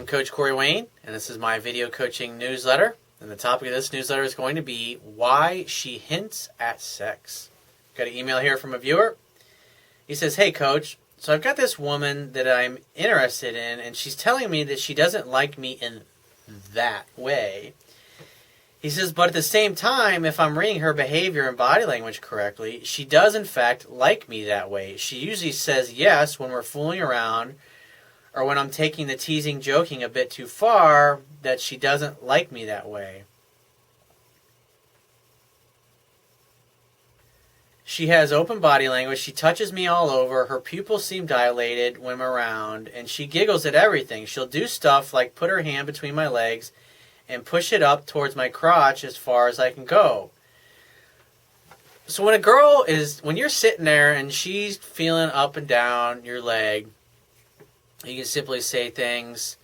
Coach Corey Wayne, and this is my video coaching newsletter. And the topic of this newsletter is going to be why she hints at sex. Got an email here from a viewer. He says, "Hey Coach, so I've got this woman that I'm interested in, and she's telling me that she doesn't like me in that way." He says, "But at the same time, if I'm reading her behavior and body language correctly, she does in fact like me that way. She usually says yes when we're fooling around, or when I'm taking the teasing, joking a bit too far, that she doesn't like me that way. She has open body language. She touches me all over. Her pupils seem dilated when I'm around, and she giggles at everything. She'll do stuff like put her hand between my legs and push it up towards my crotch as far as I can go." So when you're sitting there and she's feeling up and down your leg, you can simply say things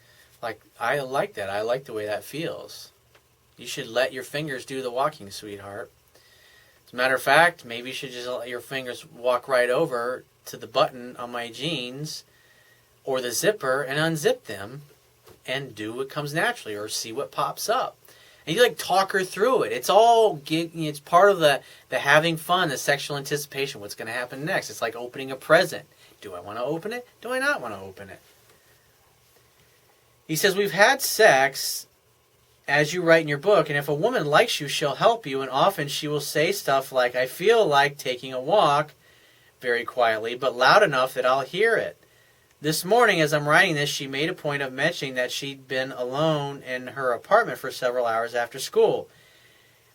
like, "I like that. I like the way that feels. You should let your fingers do the walking, sweetheart. As a matter of fact, maybe you should just let your fingers walk right over to the button on my jeans or the zipper and unzip them and do what comes naturally, or see what pops up." And you talk her through it. It's part of the having fun, the sexual anticipation, what's going to happen next. It's like opening a present. Do I want to open it? Do I not want to open it? He says, "We've had sex, as you write in your book, and if a woman likes you, she'll help you, and often she will say stuff like, 'I feel like taking a walk,' very quietly, but loud enough that I'll hear it. This morning, as I'm writing this, she made a point of mentioning that she'd been alone in her apartment for several hours after school.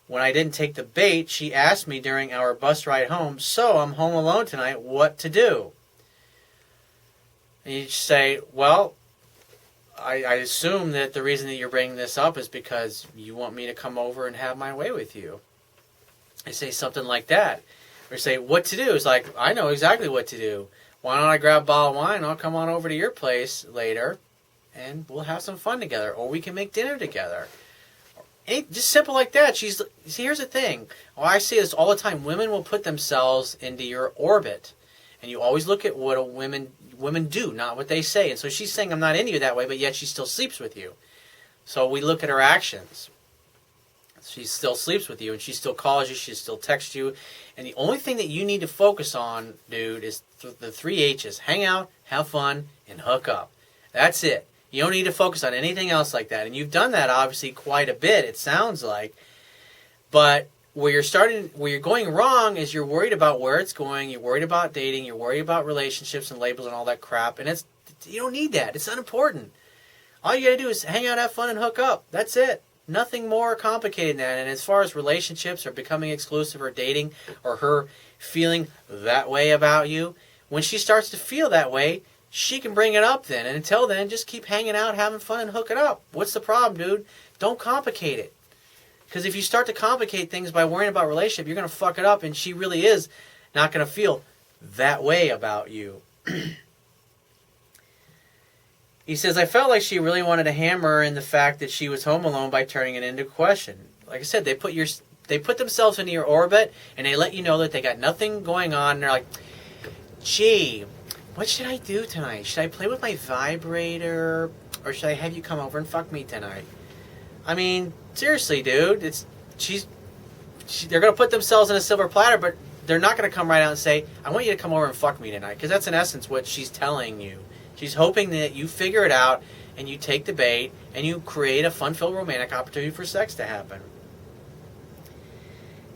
When I didn't take the bait, she asked me during our bus ride home, 'So, I'm home alone tonight, what to do?' And you say, 'Well, I assume that the reason that you're bringing this up is because you want me to come over and have my way with you.' I say something like that. Or say, 'What to do?' It's like, 'I know exactly what to do. Why don't I grab a bottle of wine and I'll come on over to your place later and we'll have some fun together. Or we can make dinner together.' Just simple like that. See, here's the thing. I see this all the time. Women will put themselves into your orbit. And you always look at what women do, not what they say. And so she's saying, 'I'm not into you that way,' but yet she still sleeps with you. So we look at her actions. She still sleeps with you, and she still calls you, she still texts you. And the only thing that you need to focus on, dude, is the 3 H's. Hang out, have fun, and hook up. That's it. You don't need to focus on anything else like that. And you've done that, obviously, quite a bit, it sounds like. But where you're going wrong is you're worried about where it's going, you're worried about dating, you're worried about relationships and labels and all that crap. And you don't need that. It's unimportant. All you got to do is hang out, have fun, and hook up. That's it. Nothing more complicated than that. And as far as relationships or becoming exclusive or dating or her feeling that way about you, when she starts to feel that way, she can bring it up then. And until then, just keep hanging out, having fun, and hook it up. What's the problem, dude? Don't complicate it. Because if you start to complicate things by worrying about relationship, you're going to fuck it up, and she really is not going to feel that way about you. He says, "I felt like she really wanted to hammer in the fact that she was home alone by turning it into a question." Like I said, they put themselves into your orbit, and they let you know that they got nothing going on. And they're like, "Gee, what should I do tonight? Should I play with my vibrator, or should I have you come over and fuck me tonight?" I mean, seriously, dude, they're going to put themselves in a silver platter, but they're not going to come right out and say, "I want you to come over and fuck me tonight," because that's in essence what she's telling you. She's hoping that you figure it out and you take the bait and you create a fun-filled romantic opportunity for sex to happen.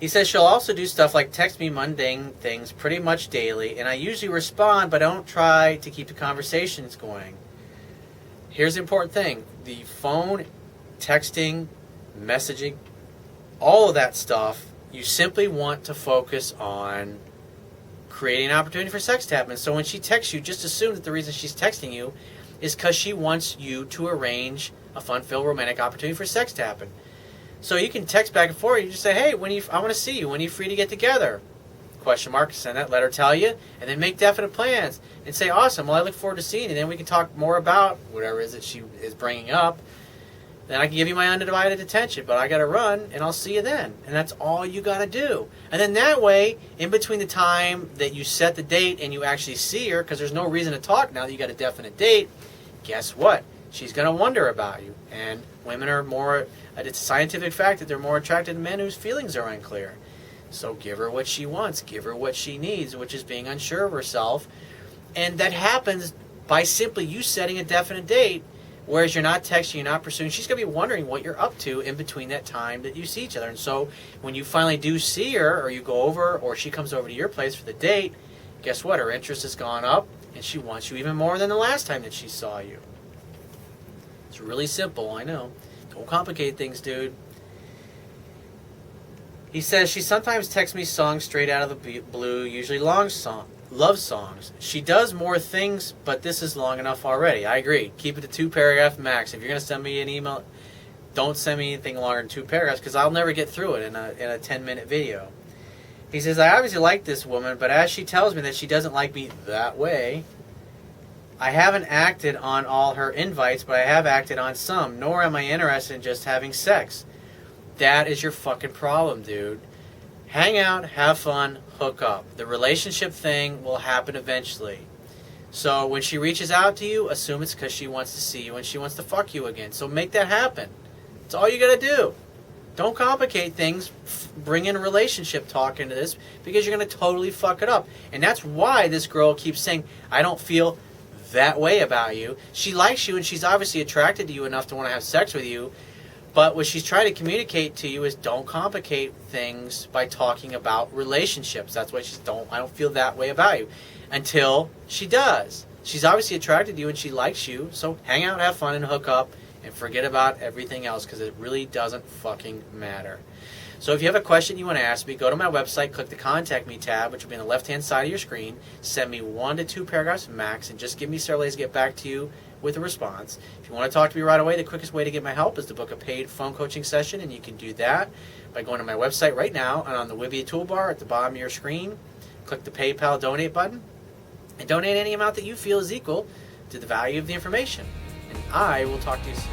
He says she'll also do stuff like text me mundane things pretty much daily, and I usually respond, but I don't try to keep the conversations going. Here's the important thing. The phone, texting, messaging, all of that stuff, you simply want to focus on creating an opportunity for sex to happen. So when she texts you, just assume that the reason she's texting you is because she wants you to arrange a fun-filled romantic opportunity for sex to happen. So you can text back and forth. You just say, "Hey, I want to see you. When are you free to get together?" ? Send that, let her tell you, and then make definite plans. And say, "Awesome, well, I look forward to seeing you. And then we can talk more about whatever it is that she is bringing up. Then I can give you my undivided attention, but I got to run, and I'll see you then." And that's all you got to do. And then that way, in between the time that you set the date and you actually see her, because there's no reason to talk now that you got a definite date, guess what? she's going to wonder about you. And women are more, it's a scientific fact that they're more attracted to men whose feelings are unclear. So give her what she wants, give her what she needs, which is being unsure of herself. And that happens by simply you setting a definite date, whereas you're not texting, you're not pursuing. She's going to be wondering what you're up to in between that time that you see each other. And so when you finally do see her, or you go over, or she comes over to your place for the date, guess what? Her interest has gone up, and she wants you even more than the last time that she saw you. It's really simple, I know. Don't complicate things, dude. He says, she sometimes texts me songs straight out of the blue, usually love songs. She does more things, but this is long enough already. I agree. Keep it to 2 paragraph max. If you're going to send me an email, don't send me anything longer than 2 paragraphs, because I'll never get through it in a 10-minute video. He says, I obviously like this woman, but as she tells me that she doesn't like me that way, I haven't acted on all her invites, but I have acted on some, nor am I interested in just having sex. That is your fucking problem, dude. Hang out, have fun, hook up. The relationship thing will happen eventually. So when she reaches out to you, assume it's because she wants to see you and she wants to fuck you again. So make that happen. That's all you gotta do. Don't complicate things. Bring in relationship talk into this, because you're gonna totally fuck it up. And that's why this girl keeps saying, I don't feel that way about you. She likes you and she's obviously attracted to you enough to want to have sex with you. But what she's trying to communicate to you is don't complicate things by talking about relationships. That's why I don't feel that way about you. Until she does. She's obviously attracted to you and she likes you. So hang out, have fun, and hook up. And forget about everything else, because it really doesn't fucking matter. So if you have a question you want to ask me, go to my website, click the Contact Me tab, which will be on the left-hand side of your screen. Send me 1 to 2 paragraphs max, and just give me several days to get back to you with a response. If you want to talk to me right away, the quickest way to get my help is to book a paid phone coaching session, and you can do that by going to my website right now, and on the Wibia toolbar at the bottom of your screen, click the PayPal donate button, and donate any amount that you feel is equal to the value of the information. And I will talk to you soon.